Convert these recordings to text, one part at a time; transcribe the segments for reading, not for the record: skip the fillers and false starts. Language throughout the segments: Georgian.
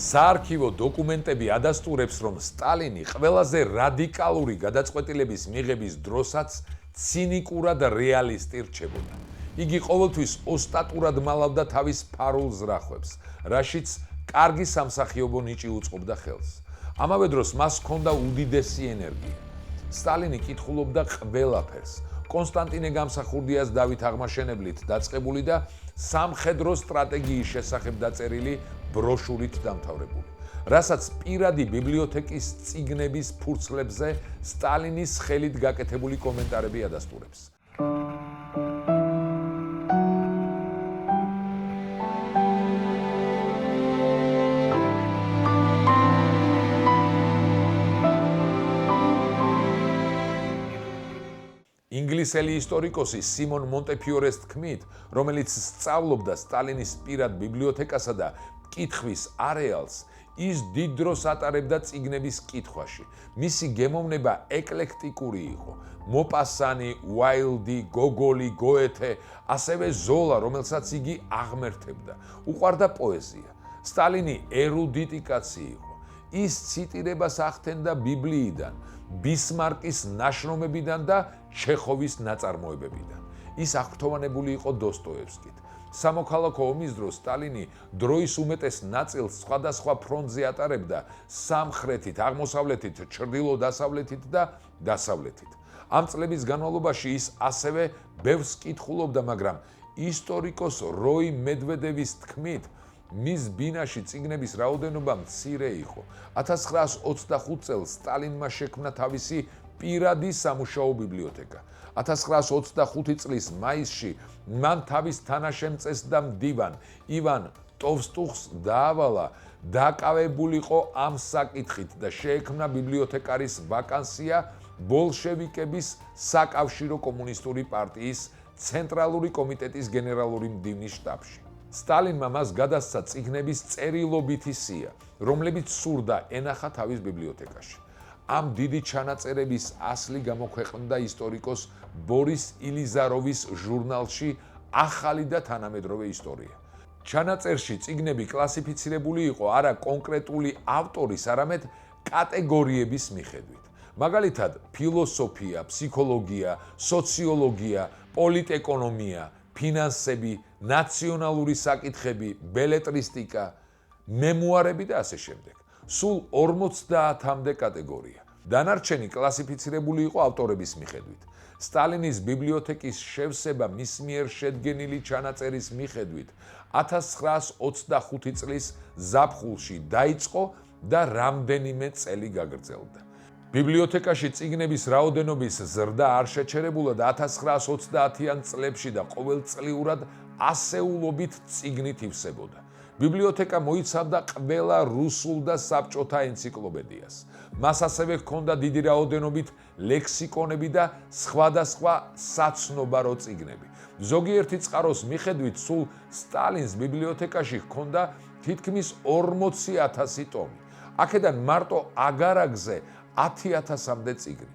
საარქივო დოკუმენტები ადასტურებს, რომ სტალინი ყველაზე რადიკალური გადაწყვეტილების მიღების დროსაც ცინიკურად რეალისტი რჩებოდა. იგი ყოველთვის ოსტატურად მალავდა თავის ფარულ ზრახვებს, რაშიც კარგი სამსახიობო ნიჭი უწყობდა ხელს. ამავე დროს მას ჰქონდა უდიდესი ენერგია. სტალინი კითხულობდა ყველაფერს. კონსტანტინე გამსახურდიას დავით აღმაშენებლით დაწყებული და სამხედრო სტრატეგიის შესახებ დაწერილი ბროშურით დამთავრებული, რასაც პირადი ბიბლიოთეკის წიგნების ფურცლებზე სტალინის ხელით გაკეთებული კომენტარები ადასტურებს. ინგლისელი ისტორიკოსი სიმონ მონტეფიორეს თქმით, რომელიც სწავლობდა სტალინის პირად ბიბლიოთეკასა და კითხვის არეალს, ის დიდ დროს ატარებდა წიგნების კითხვაში. მისი გემოვნება ეკლექტიკური იყო. მოპასანი, უაილდი, გოგოლი, გოეთე, ასევე ზოლა, რომელსაც იგი აღმერთებდა. უყვარდა პოეზია. სტალინი ერუდიტი კაცი იყო. ის ციტირებას ახდენდა ბიბლიიდან, ბისმარკის ნაშრომებიდან და ჩეხოვის ნაწარმოებებიდან. ის აღფრთოვანებული იყო დოსტოევსკით. სამოქალაქო ომის დროს სტალინი დროის უმეტეს ნაწილს სხვადასხვა ფრონტზე ატარებდა სამხრეთით, აღმოსავლეთით, ჩრდილო-დასავლეთით და დასავლეთით. ამ წლების განმავლობაში ის ასევე ბევრს კითხულობდა, მაგრამ ისტორიკოს როი მედვედევის თქმით, მის ბინაში წიგნების რაოდენობა მცირე იყო. 1925 წელს სტალინმა შექმნა თავისი პირადი სამუშაო ბიბლიოთეკა. 1925 წლის მაისში მან თავის თანაშემწეს და მდივან ივან ტოვსტუხს დაავალა დაკავებულიყო ამ საკითხით და შეექმნა ბიბლიოთეკარის ვაკანსია ბოლშევიკების საკავშირო კომუნისტური პარტიის ცენტრალური კომიტეტის გენერალური მდივნის შტაბში. სტალინმა მას გადასცა წიგნების წერილობითი სია, რომლებიც სურდა ენახა თავის ბიბლიოთეკაში. ამ დიდი ჩანაწერების ასლი გამოქვეყნდა ისტორიკოს ბორის ილიზაროვის ჟურნალში ახალი და თანამედროვე ისტორია. ჩანაწერში წიგნები კლასიფიცირებული იყო არა კონკრეტული ავტორის, არამედ კატეგორიების მიხედვით. მაგალითად, ფილოსოფია, ფსიქოლოგია, სოციოლოგია, პოლიტეკონომია, ფინანსები, ნაციონალური საკითხები, ბელეტრისტიკა, მემუარები და ასე შემდეგ. სულ 50-მდე კატეგორია. დანარჩენი კლასიფიცირებული იყო ავტორების მიხედვით. სტალინის ბიბლიოთეკის შევსება მის მიერ შედგენილი ჩანაწერის მიხედვით 1925 წლის ზაფხულში დაიწყო და რამდენიმე წელი გაგრძელდა. ბიბლიოთეკაში წიგნების რაოდენობის ზრდა არ შეჩერებულა და 1930-იან წლებში და ყოველწლიურად ასეულობით წიგნით ივსებოდა. ბიბლიოთეკა მოიცავდა ყველა რუსულ და საბჭოთა ენციკლოპედიას. მას ასევე ჰქონდა დიდი რაოდენობით ლექსიკონები და სხვადასხვა საცნობარო წიგნები. ზოგიერთი წყაროს მიხედვით სულ სტალინს ბიბლიოთეკაში ჰქონდა თითქმის 40,000 ტომი. აქედან მარტო აგარაგზე 10,000-მდე წიგნი.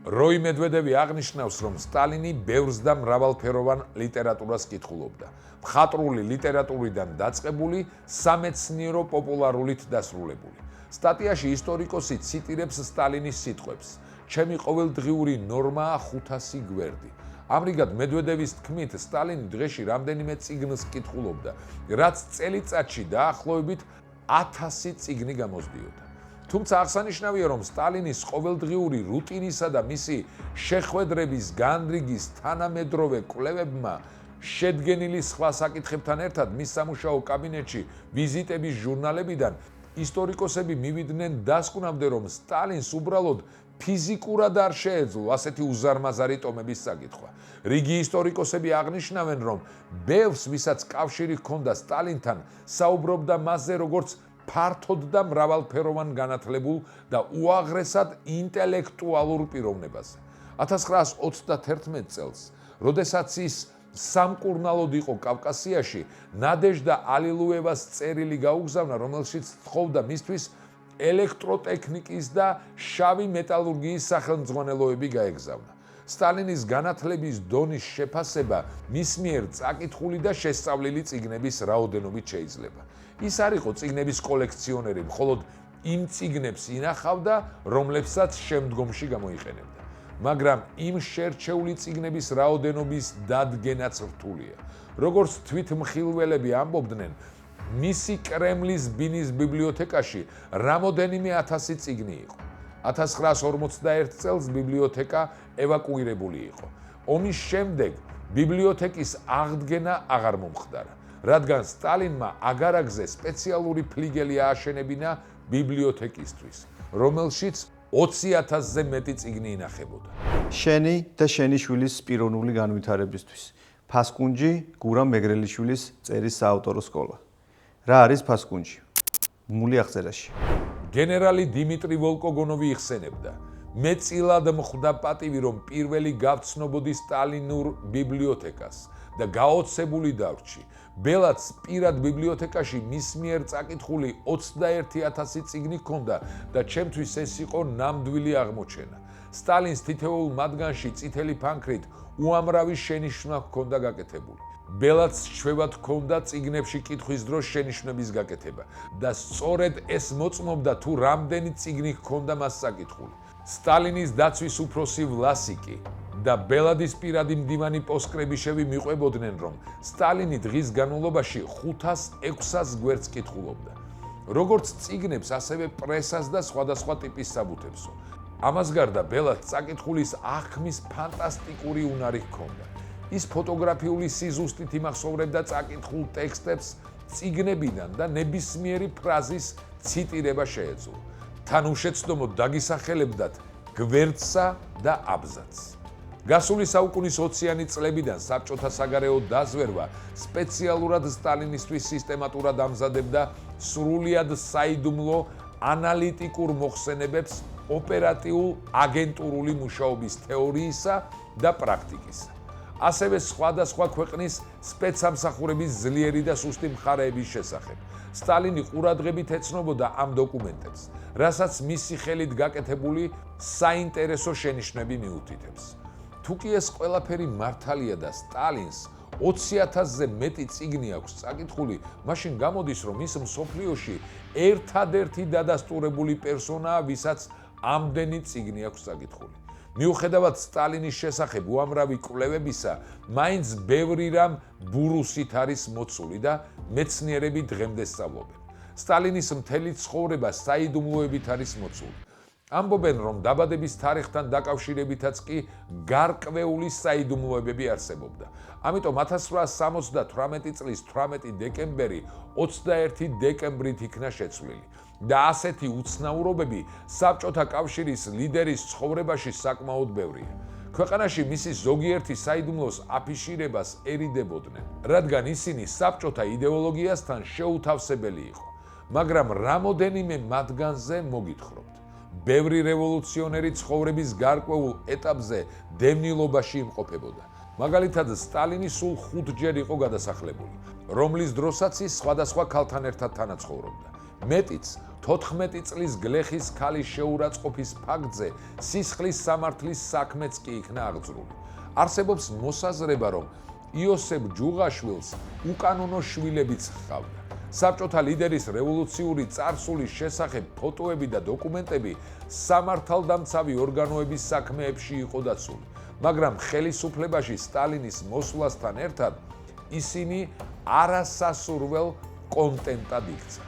როი მედვედევი აღნიშნავს, რომ სტალინი ბევრს და მრავალფეროვან ლიტერატურას კითხულობდა. მხატვრული ლიტერატურიდან დაწყებული, სამეცნიერო პოპულარულით დასრულებული. სტატიაში ისტორიკოსი ციტირებს სტალინის სიტყვებს: ჩემი ყოველდღიური ნორმაა 500 გვერდი. ამრიგად, მედვედევის თქმით, სტალინი დღეში რამდენიმე წიგნს კითხულობდა, რაც წელიწადში დაახლოებით 1000 წიგნი გამოსდიოდა. თუმცა აღსანიშნავია, რომ სტალინის ყოველდღიური რუტინისა და მისი შეხვედრების განრიგის თანამედროვე კვლევებმა შედგენილი სხვა საკითხებთან ერთად მის სამუშაო კაბინეტში ვიზიტების ჟურნალებიდან ისტორიკოსები მივიდნენ დასკვნამდე, რომ სტალინს უბრალოდ ფიზიკურად არ შეეძლო ასეთი უზარმაზარი ტომების საკითხვა. რიგი ისტორიკოსები აღნიშნავენ, რომ ბევრს, ვისაც კავშირი ჰქონდა სტალინთან, საუბრობდა მასზე როგორც ფართოდ და მრავალფეროვან განათლებულ და უაღრესად ინტელექტუალურ პიროვნებაზე. 1931 წელს, როდესაც ის სამკურნალოდ იყო კავკასიაში, ნადეჟდა ალილუევას წერილი გაუგზავნა, რომელშიც თხოვდა მისთვის ელექტროტექნიკის და შავი მეტალურგიის სახელმძღვანელოები გაეგზავნა. სტალინის განათლების დონის შეფასება მის მიერ წაკითხული და შესწავლილი წიგნების რაოდენობით შეიძლება. ის არ იყო წიგნების კოლექციონერი, მხოლოდ იმ წიგნებს ინახავდა, რომლებსაც შემდგომში გამოიყენებდა. მაგრამ იმ შერჩეული წიგნების რაოდენობის დადგენაც რთულია. როგორც თვითმხილველები ამბობდნენ, მისი კრემლის ბინის ბიბლიოთეკაში რამოდენიმე 1000 წიგნი იყო. 1941 წელს ბიბლიოთეკა ევაკუირებული იყო. ომის შემდეგ ბიბლიოთეკის აღდგენა აღარ მომხდარა, რადგან სტალინმა აგარაკზე სპეციალური ფლიგელი ააშენებინა ბიბლიოთეკისთვის, რომელშიც 20,000-ზე მეტი წიგნი ინახებოდა. შენი და შენი შვილის პიროვნული განვითარებისთვის. ფასკუნჯი გურამ მეგრელიშვილის წერის საავტორო სკოლა. რა არის ფასკუნჯი? მული აღწერაში. გენერალი დიმიტრი ვოლკოგონოვი იხსენებდა: მე წილად მხვდა პატივი, რომ პირველი გავცნობოდი სტალინურ ბიბლიოთეკას და გაოცებული დავრჩი. ბელაც პირად ბიბლიოთეკაში მის მიერ წაკითხული 21,000 წიგნი ჰქონდა და ჩემთვის ეს იყო ნამდვილი აღმოჩენა. სტალინს თითოეულ მათგანში წითელი ფანქრით უამრავი შენიშვნა ჰქონდა გაკეთებული. ბელაც ჩვევად ჰქონდა წიგნებში კითხვის დროს შენიშვნების გაკეთება და სწორედ ეს მოწმობდა თუ რამდენი წიგნი ჰქონდა მას წაკითხული. სტალინის დაცვის უფროსი ვლასიკი და ბელადის პირადი მდივანი პოსკრებიშევი მიყვებოდნენ, რომ სტალინი დღის განმავლობაში 500-600 გვერდს კითხულობდა. როგორც წიგნებს, ასევე პრესას და სხვადასხვა ტიპის საბუთებსო. ამას გარდა ბელადს წაკითხulis ახმის ფანტასტიკური უნარი ჰქონდა. ის ფოტოგრაფიული სიზუსტით იმახსოვრებდა წაკითხულ ტექსტებს წიგნებიდან და ნებისმიერი ფრაზის ციტირება შეეძლო. თან უშეცდომოდ დაგისახელებდათ გვერდსა და აბზაცს. გასული საუკუნის 20-იანი წლებიდან საბჭოთა საგარეო დაზვერვა სპეციალურად სტალინისთვის სისტემატურად ამზადებდა სრულიად საიდუმლო ანალიტიკურ მოხსენებებს ოპერატიულ აგენტურული მუშაობის თეორიისა და პრაქტიკისა. ასევე სხვადასხვა ქვეყნის სპეცსამსახურების ძლიერი და სუსტი მხარეების შესახებ. სტალინი ყურადღებით ეცნობოდა ამ დოკუმენტებს, რასაც მისი ხელით გაკეთებული საინტერესო შენიშვნები მიუთითებს. თუკი ეს ყველაფერი მართალია და სტალინს 20,000-ზე მეტი წიგნი აქვს წაკითხული, მაშინ გამოდის, რომ ის მსოფლიოში ერთადერთი დადასტურებული პერსონაა, ვისაც ამდენი წიგნი აქვს წაკითხული. მიუხედავად სტალინის შესახებ უამრავი კვლევებისა, მაინც ბევრი რამ ბურუსით არის მოცული და მეცნიერები დღემდე სწავლობენ. სტალინის მთელი ცხოვრება საიდუმლოებით არის მოცული. ამბობენ, რომ დაბადების თარიღთან დაკავშირებითაც კი გარკვეული საიდუმლოებები არსებობდა. ამიტომ 1878 წლის 18 დეკემბერი 21 დეკემბრით იქნა შეცვლილი. და ასეთი უცნაურობები საბჭოთა კავშირის ლიდერის ცხოვრებაში საკმაოდ ბევრია. ქვეყანაში მისი ზოგიერთი საიდუმლოს აფიშირებას ერიდებოდნენ, რადგან ისინი საბჭოთა იდეოლოგიასთან შეუთავსებელი იყო. მაგრამ რამოდენიმე მათგანზე მოგითხრობთ. ბევრი რევოლუციონერი ცხოვრების გარკვეულ ეტაპზე დევნილობაში იმყოფებოდა. მაგალითად, სტალინი სულ 5-ჯერ იყო გადასახლებული, რომლის დროსაც ის სხვადასხვა ქალთან ერთად თანაცხოვრობდა. მეტიც 14 წლის გლეხის ქალის შეურაცხყოფის ფაქტზე სისხლის სამართლის საქმეც კი იქნა აღძრული. არსებობს მოსაზრება, რომ იოსებ ჯუღაშვილს უკანონო შვილებიც ჰყავდა. საბჭოთა ლიდერის რევოლუციური წარსულის შესახებ ფოტოები და დოკუმენტები სამართალდამცავი ორგანოების საქმეებში იყო დაცული, მაგრამ ხელისუფლებაში სტალინის მოსვლასთან ერთად ისინი არასასურველ კონტენტად იქცა.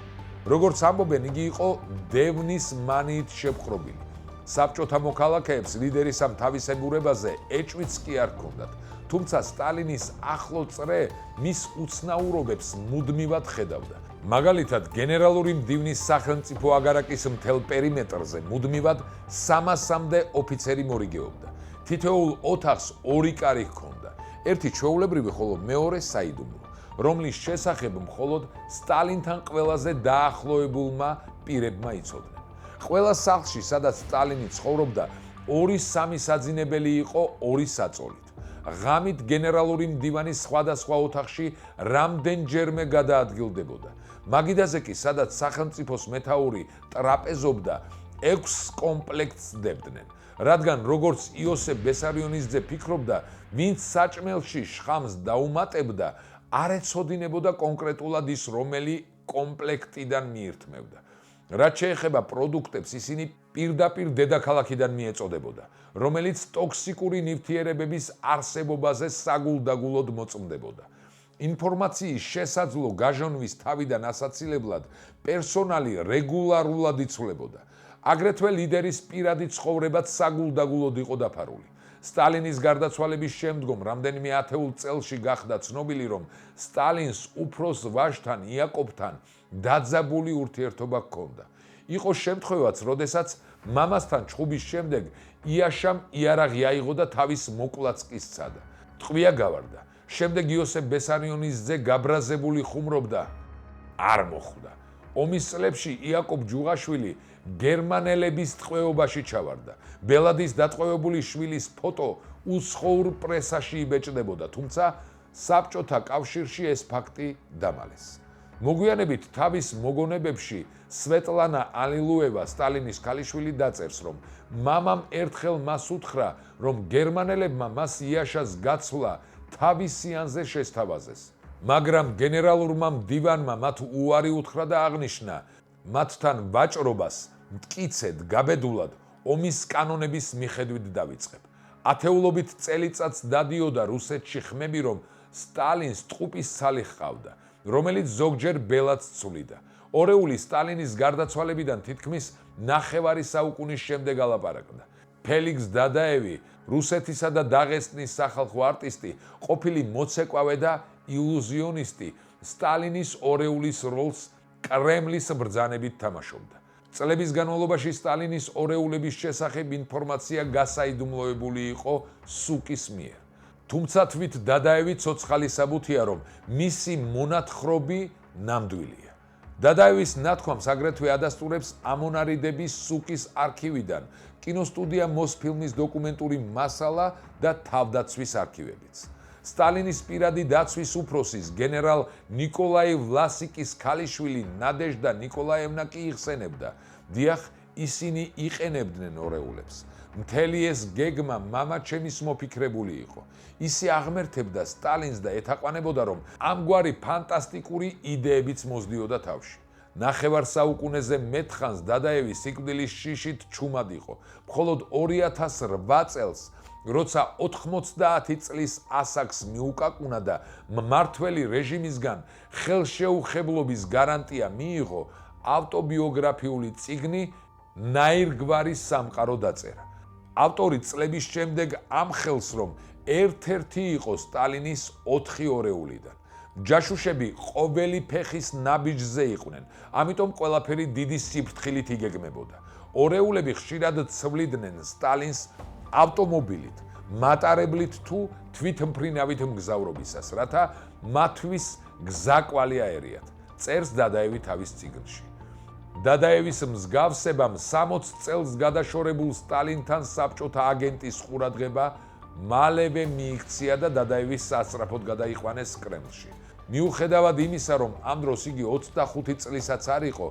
როგორც ამბობენ, იგი იყო დევნის მანიით შეპყრობილი. საბჭოთა მოქალაქეებს ლიდერის ამ თავისებურებაზე ეჭვიც კი არ ჰქონდათ, თუმცა სტალინის ახლო წრე მის უცნაურობებს მუდმივად ხედავდა. მაგალითად, გენერალური მდივნის სახელმწიფო აგარაკის მთელ პერიმეტრზე მუდმივად 300-მდე ოფიცერი მორიგეობდა. თითოეულ ოთახს 2 კარი ჰქონდა, ერთი ჩვეულებრივი, ხოლო მეორე საიდუმლო, რომლის შესახებ მხოლოდ სტალინთან ყველაზე დაახლოებულმა პირებმა იცოდნენ. ყველა სახლში, სადაც სტალინი ცხოვრობდა, 2-3 საძინებელი იყო 2 საწოლით. ღამით გენერალური მდივანის სხვადასხვა ოთახში რამდენჯერმე გადაადგილდებოდა. მაგიდაზე კი, სადაც სახელმწიფოს მეთაური ტრაპეზობდა, 6 კომპლექტს დებდნენ. რადგან როგორც იოსებ ბესარიონისძე ფიქრობდა, ვინც საჭმელში შხამს დაუმატებდა, არ ეცოდინებოდა კონკრეტულად ის რომელი კომპლექტიდან მიირთმევდა. რაც შეეხება პროდუქტებს, ისინი პირდაპირ დედაქალაქიდან მიეწოდებოდა, რომელიც ტოქსიკური ნივთიერებების არსებობაზე საგულდაგულოდ მოწმდებოდა. ინფორმაციის შესაძლო გაჟონვის თავიდან ასაცილებლად პერსონალი რეგულარულად იცვლებოდა. აგრეთვე ლიდერის პირადი ცხოვრებაც საგულდაგულოდ იყო დაფარული. სტალინის გარდაცვალების შემდგომ რამდენიმე ათეულ წელში გახდა ცნობილი, რომ სტალინს უფროს ვაჟთან იაკობთან დაძაბული ურთიერთობა ჰქონდა. იყო შემთხვევაც, როდესაც მამასთან ჩხუბის შემდეგ იაშამ იარაღი აიღო და თავის მოკვლაც კი სცადა. ტყვია გავარდა. შემდეგ იოსებ ბესარიონის ძე გაბრაზებული ხუმრობდა, არ მოხვდა. ომის წლებში იაკობ ჯუღაშვილი გერმანელების ტყვეობაში ჩავარდა. ბელადის დატყვევებული შვილის ფოტო უსხოურ პრესაში იბეჭდებოდა, თუმცა საბჭოთა კავშირში ეს ფაქტი დამალეს. მოგვიანებით თავის მოგონებებში სვეტლანა ალილუევა, სტალინის ქალიშვილი, დაწერს, რომ მამამ ერთხელ მას უთხრა, რომ გერმანელებმა მას იაშას გაცვლა თავის სიანზე შესთავაზეს. მაგრამ გენერალურმა მდივანმა მათ უარი უთხრა და აღნიშნა, მათთან ვაჭრობას მტკიცედ, გაბედულად ომის კანონების მიხედვით დავიწყებ. ათეულობით წელიწადს დადიოდა რუსეთში ხმები, რომ სტალინს ტყუპის ცალი ჰყავდა, რომელიც ზოგჯერ ბელადს ცვლიდა. ორეული სტალინის გარდაცვალებიდან თითქმის ნახევარი საუკუნის შემდეგ ალაპარაკდა. ფელიქს დადაევი, რუსეთისა და დაღესტნის სახალხო არტისტი, ყოფილი მოცეკვავე და ილუზიონისტი, სტალინის ორეულის როლს კრემლის ბრძანებით თამაშობდა. წლების განმავლობაში სტალინის ორეულების შესახებ ინფორმაცია გასაიდუმლოებული იყო სუკის მიერ. თუმცა თვით დადაევი ცოცხალი საბუთია, რომ მისი მონათხრობი ნამდვილია. დადაევის ნათქვამს აგრეთვე ადასტურებს ამონარიდების სუკის არქივიდან, კინოსტუდია მოსფილმის დოკუმენტური მასალა და თავდაცვის არქივებიც. სტალინის პირადი დაცვის უფროსის გენერალ ნიკოლაი ვლასიკის ქალიშვილი ნადეჟდა ნიკოლაევნა კი იხსენებდა, დიახ, ისინი იყენებდნენ ორეულებს. მთელი ეს გეგმა მამაჩემის მოფიქრებული იყო. ისი აღმერთებდა სტალინს და ეთაყვანებოდა, რომ ამგვარი ფანტასტიკური იდეებიც მოსდიოდა თავში. ნახევარ საუკუნეზე მეტხანს დადაევი სიკვდილის შიშით ჩუმად იყო. მხოლოდ 2008 წელს, როცა 90 წლის ასაკს მიუკაკუნა და მმართველი რეჟიმისგან ხელშეუხებლობის გარანტია მიიღო, ავტობიოგრაფიული წიგნი ნაირგვარის სამყარო დაწერა. ავტორი წლების შემდეგ ამხელს, რომ ერთ-ერთი იყო სტალინის 4 ორეულიდან. ჯაშუშები ყოველი ფეხის ნაბიჯზე იყვნენ, ამიტომ ყველაფერი დიდი სიფრთხილით იგეგმებოდა. ორეულები ხშირად ცვლიდნენ სტალინს ავტომობილით, მატარებლით თუ თვითმფრინავით მგზავრობისას, რათა მათთვის გზაკვალი აერიათ, წერს დადაევი თავის წიგნში. დადაევის მსგავსებამ 60 წელს გადაშორებულ სტალინთან საბჭოთა აგენტის ყურადღება მალევე მიიქცია და დადაევის სასწრაფოდ გადაიყვანეს კრემლში. მიუხედავად იმისა, რომ ამ დროს იგი 25 წლისაც არ იყო,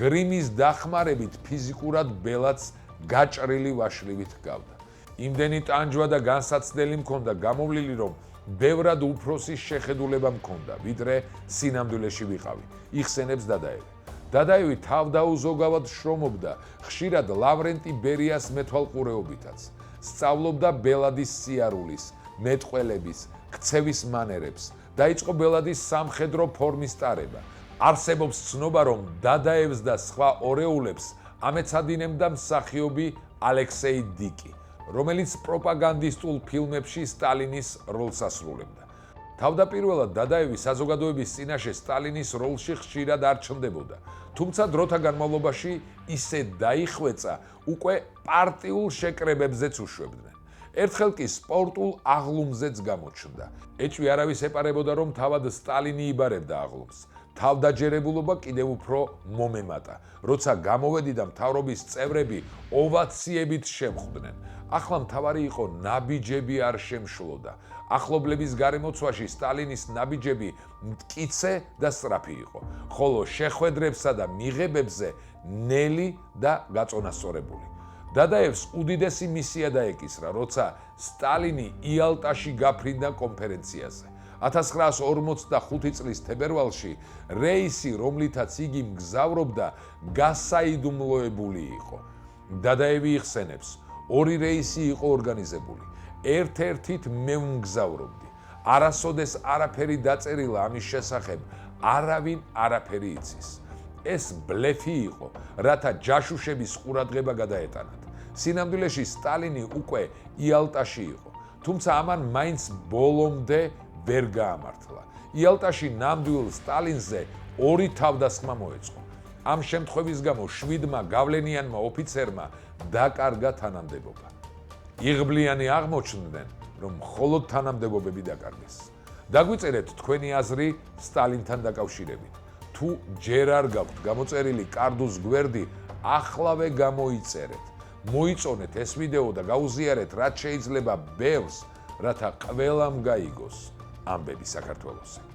გრიმის დახმარებით ფიზიკურად ბელადს გაჭრილი ვაშლივით ჰგავდა. იმდენი ტანჯვა და განსაცდელი მქონდა გამოვლილი, რომ ბევრად უფროსის შეხედულება მქონდა, ვიდრე სინამდვილეში ვიყავი, იხსენებს დადაევი. დადაევი თავდაუზოგავად შრომობდა ხშირად ლავრენტი ბერიას მეთვალყურეობითაც. სწავლობდა ბელადის სიარულის, მეტყველების, ქცევის მანერებს, დაიწყო ბელადის სამხედრო ფორმის ტარება. არსებობს ცნობა, რომ დადაევს და სხვა ორეულებს ამეცადინებდა მსახიობი ალექსეი დიკი, რომელიც პროპაგანდისტულ ფილმებში სტალინის როლს ასრულებდა. თავდაპირველად დადაევი საზოგადოების წინაშე სტალინის როლში ხშირად არ ჩნდებოდა, თუმცა დროთა განმავლობაში ისე დაიხვეწა, უკვე პარტიულ შეკრებებზეც უშვებდნენ. ერთხელ კი სპორტულ აღლუმზეც გამოჩნდა. ეჭვი არავის ეპარებოდა, რომ თავად სტალინი იბარებდა აღლუმს. თავდაჯერებულობა კიდევ უფრო მომემატა, როცა გამოვედი და მთავრობის წევრები ოვაციებით შემხვდნენ. ახლა მთავარი იყო ნაბიჯები არ შემშლოდა. ახლობლების გარემოცვაში სტალინის ნაბიჯები მტკიცე და სწრაფი იყო, ხოლო შეხვედრებსა და მიღებებზე ნელი და გაწონასწორებული. დადაევს უდიდესი მისია დაეკისრა, როცა სტალინი იალტაში გაფრინდა კონფერენციაზე. 1945 წლის თებერვალში რეისი, რომლითაც იგი მგზავრობდა, გასაიდუმლოებული იყო. დადაევი იხსენებს, 2 რეისი იყო ორგანიზებული. ერთ-ერთით მე ვმგზავრობდი. არასოდეს არაფერი დაწერილა ამის შესახებ, არავინ არაფერი იცის. ეს ბლეფი იყო, რათა ჯაშუშების ყურადღება გადაეტანათ. სინამდვილეში სტალინი უკვე იალტაში იყო, თუმცა ამან მაინც ბოლომდე ვერ გაამართლა. იალტაში ნამდვილ სტალინზე 2 თავდასხმა მოეწყო. ამ შემთხვევის გამო 7-მა გავლენიანმა ოფიცერმა დაკარგა თანამდებობა. იღბლიანი აღმოჩნდნენ, რომ მხოლოდ თანამდებობები დაკარგეს. დაგვიწერეთ თქვენი აზრი სტალინთან დაკავშირებით. თუ ჯერ არ გაქვთ გამოწერილი კარდუს გვერდი, ახლავე გამოიწერეთ. მოიწონეთ ეს ვიდეო და გაუზიარეთ, რაც შეიძლება ბევრს, რათა ყველამ გაიგოს ამბები საქართველოსზე.